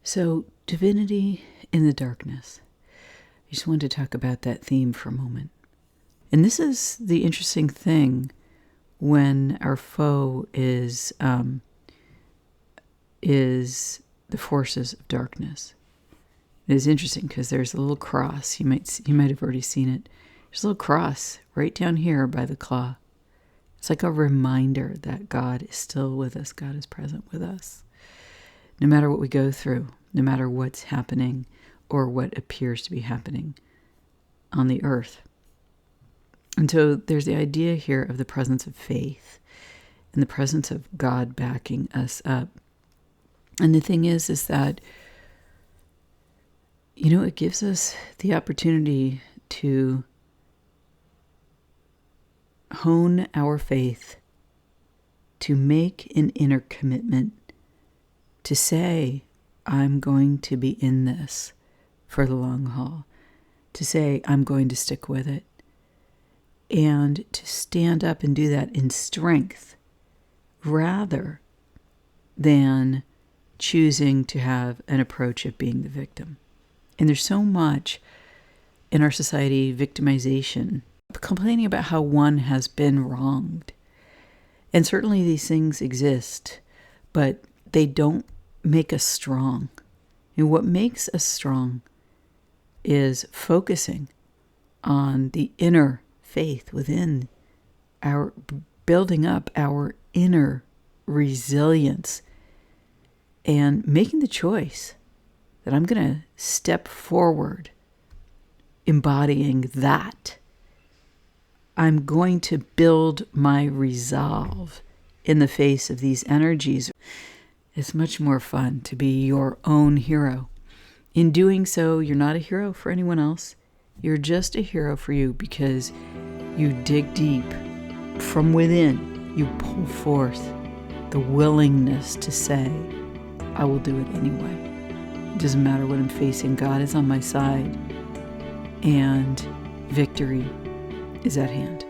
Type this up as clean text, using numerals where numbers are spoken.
So, divinity in the darkness. I just wanted to talk about that theme for a moment. And this is the interesting thing when our foe is the forces of darkness. It is interesting because there's a little cross. You might have already seen it. There's a little cross right down here by the claw. It's like a reminder that God is still with us. God is present with us. No matter what we go through, no matter what's happening or what appears to be happening on the earth. And so there's the idea here of the presence of faith and the presence of God backing us up. And the thing is that, it gives us the opportunity to hone our faith, to make an inner commitment, to say, I'm going to be in this for the long haul, to say, I'm going to stick with it, and to stand up and do that in strength rather than choosing to have an approach of being the victim. And there's so much in our society, victimization, complaining about how one has been wronged. And certainly these things exist, but they don't make us strong. And what makes us strong is focusing on the inner faith within our, building up our inner resilience and making the choice that I'm going to step forward embodying that. I'm going to build my resolve in the face of these energies. It's much more fun to be your own hero. In doing so, you're not a hero for anyone else. You're just a hero for you because you dig deep from within. You pull forth the willingness to say, I will do it anyway. It doesn't matter what I'm facing. God is on my side, and victory is at hand.